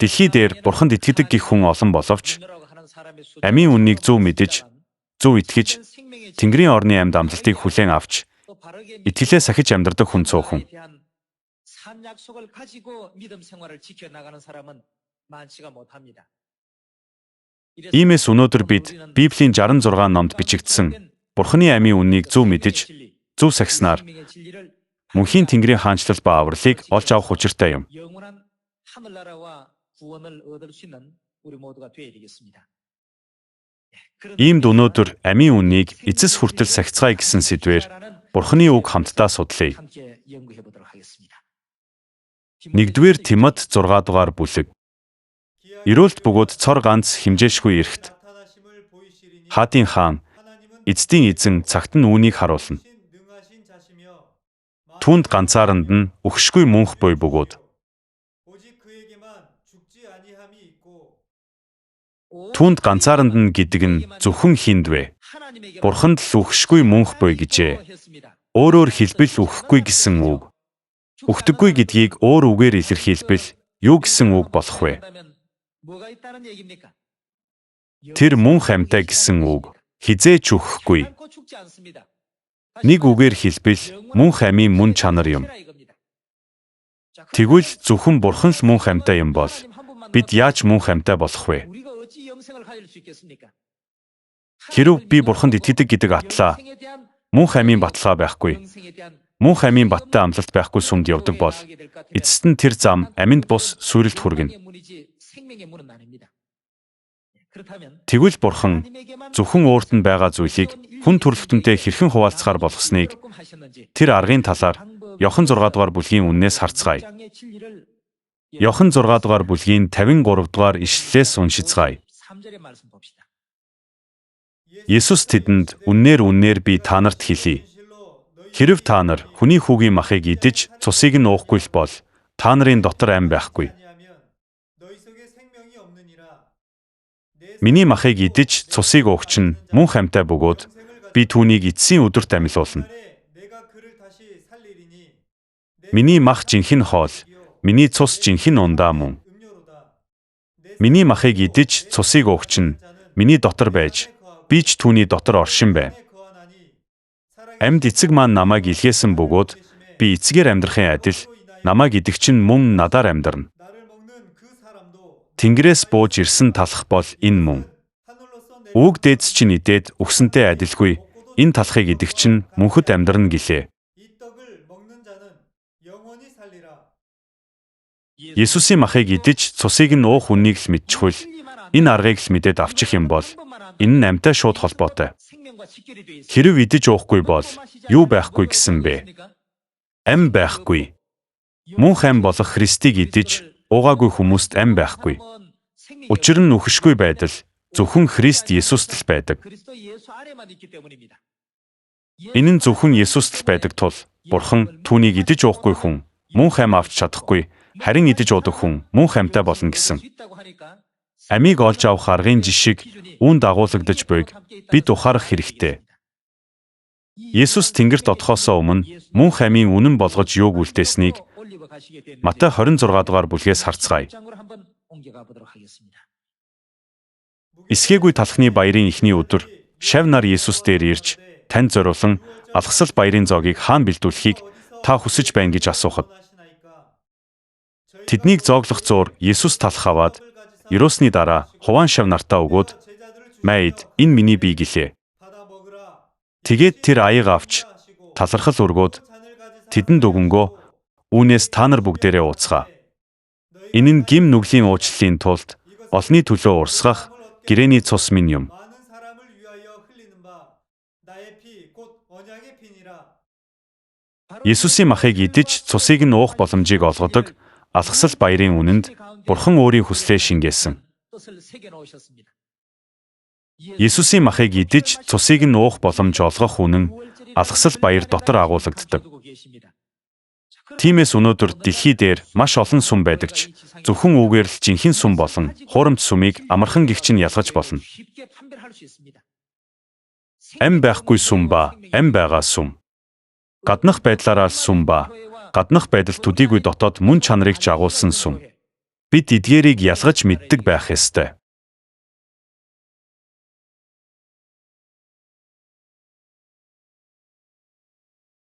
Дэлхий дээр Бурханд итгэдэг гих хүн олон боловч амийн үннийг зөв мэдэж, зөв итгэж, Тэнгэрийн орны амьд амлалтыг хүлээн авч, итгэлээ сахиж амьдрдаг хүн цөөхөн. Иймээс өнөөдөр бид Библийн 66 номд бичигдсэн Бурханы амийн үннийг зөв мэдэж, зөв сахиснаар мөнхийн Тэнгэрийн хаанчлал ба авралыг олж авах учиртай юм. Иймд өнөөдөр амийн үннийг эцэс хүртэл сахицгаая гэсэн сэдвээр Бурханы үг хамтдаа судлая. 1-р Тимот 6 дугаар бүлэг. Эрүүлт бөгөөд цор ганц химжээшгүй эрхт. Хаадын хаан, эцдийн эзэн цагт нь үүнийг харуулна. Түүнд ганцааранд нь үхшгүй мөнх буй бөгөөд. Түүнд ганцааранд нь гэдэг нь зөвхөн хинд вэ? Бурханд л үхшгүй мөнх буй гэжээ. Өөрөөр хэлбэл үхэхгүй гэсэн үг. Үхдэггүй гэдгийг өөр үгээр илэрхийлбэл юу гэсэн үг болох вэ? Тэр мөнх амьтаа гэсэн үг. Хизээч үхэхгүй. Нэг үгээр хэлбэл мөнх амийн мөн чанар юм. Тэгвэл зөвхөн Бурхан л мөнх амьтаа юм бол бид яаж мөнх амьтаа болох вэ? Хэрв би Бурханд итгэдэг гэдэг атлаа мөнх амийн баталгаа байхгүй, мөнх амийн баттай амлалт байхгүй сүмд явдаг бол эцэст нь тэр зам аминд бус сүрэлт хүргэнэ. Тэгвэл Бурхан зөвхөн өөрт нь байгаа зүйлийг хүн төрөлхтөнтэй хэрхэн хуваалцахаар болгосныг тэр аргын талаар Иохан 6 дугаар бүлгийн үннээс харцгаая. Иохан 6 дугаар бүлгийн 53 дугаар ишлэлээс уншицгаая. Есүс тэдэнд үннээр би та нарт хэлье. Хэрв та нар хүний хүүгийн махыг идэж цусыг нь уухгүй л бол та нарын дотор ам байхгүй. Миний махыг идэж цусыг уух чинь мөнх амьтаа бөгөөд би түүнийг эцсийн өдөрт амьлуулна. Миний мах жинхэнэ хоол, миний цус жинхэнэ ундаа мөн. Миний махыг идэж цусыг уух чинь миний дотор байж, би ч түүний дотор оршин байна. Амьд эцэг маань намайг илгээсэн бөгөөд би эцгээр амьдрахын адил намайг идэх чинь мөн надаар амьдрна. Тэнгэрээс бууж ирсэн талах бол энэ мөн. Үг дээдс чинь идээд өгсөнтэй адилгүй энэ талахыг идэх чинь мөнхөд амьдрна гэлээ. Есүсийн махыг идэж цусыг нь уух үннийг л мэдчихвэл энэ аргыг л мэдээд авчих юм бол энэ нь амьтаа шууд холбоотой. Хэрв идэж уухгүй бол юу байхгүй гэсэн бэ? Ам байхгүй. Мөнх ам болох Христийг идэж уугаагүй хүмүүст ам байхгүй. Учир нь үхэшгүй байдал зөвхөн Христ Есүст л байдаг. Энэ нь зөвхөн Есүст л байдаг тул Бурхан түүнийг идэж уухгүй хүн мөнх ам авч чадахгүй, харин идэж уудаг хүн мөнх амьтаа болно гэсэн. Амийг олж авах аргын жишиг үүнд дагуулгадж буйг бид ухаарах хэрэгтэй. Есүс Тэнгэрт одохоосоо өмнө мөнх амийн үнэн болгож юуг үлдээснийг Матай 26 дугаар бүлгээс харцгаая. Эсгээгүй талхны баярын эхний өдөр шав нар Есүс дээр ирж танд зориулан алхасал баярын зоогийг хаана бэлдүүлэхийг та хүсэж байна гэж асуухад тэднийг зооглох зуур Есүс талх аваад Ерөөсний дараа хуваан шав нартаа өгөөд "Майд, энэ миний бие" гэлээ. Тэгээд тэр аяг авч талархал өргөөд тэдэнд өгөнгөө "Үүнээс та нар бүгдээрээ ууцгаа. Энэ нь гим нүглийн уучлалын тулд олны төлөө урсгах гэрээний цус минь юм." Есүсийн махыг идэж цусыг нь уух боломжийг олгодог алхасал баярын үнэнд Бурхан өөрийн хүслээ шингээсэн. Есүсийн махыг идэж цусыг нь уух боломж олгох үнэн алхасал баяр дотор агуулгаддаг. Тиймээс өнөөдөр дэлхий дээр маш олон сүм байдаг ч зөвхөн үүгээр л жинхэнэ сүм болон хуурамч сүмийг амархан гэгч нь ялгаж болно. Ам байхгүй сүм ба ам байгаа сүм. Гаднах байдлаараа сүм ба гаднах байдал төдийгүй дотоод мөн чанарыг ч агуулсан сүм. Бид эдгээрийг ялгаж мэддэг байх ёстой.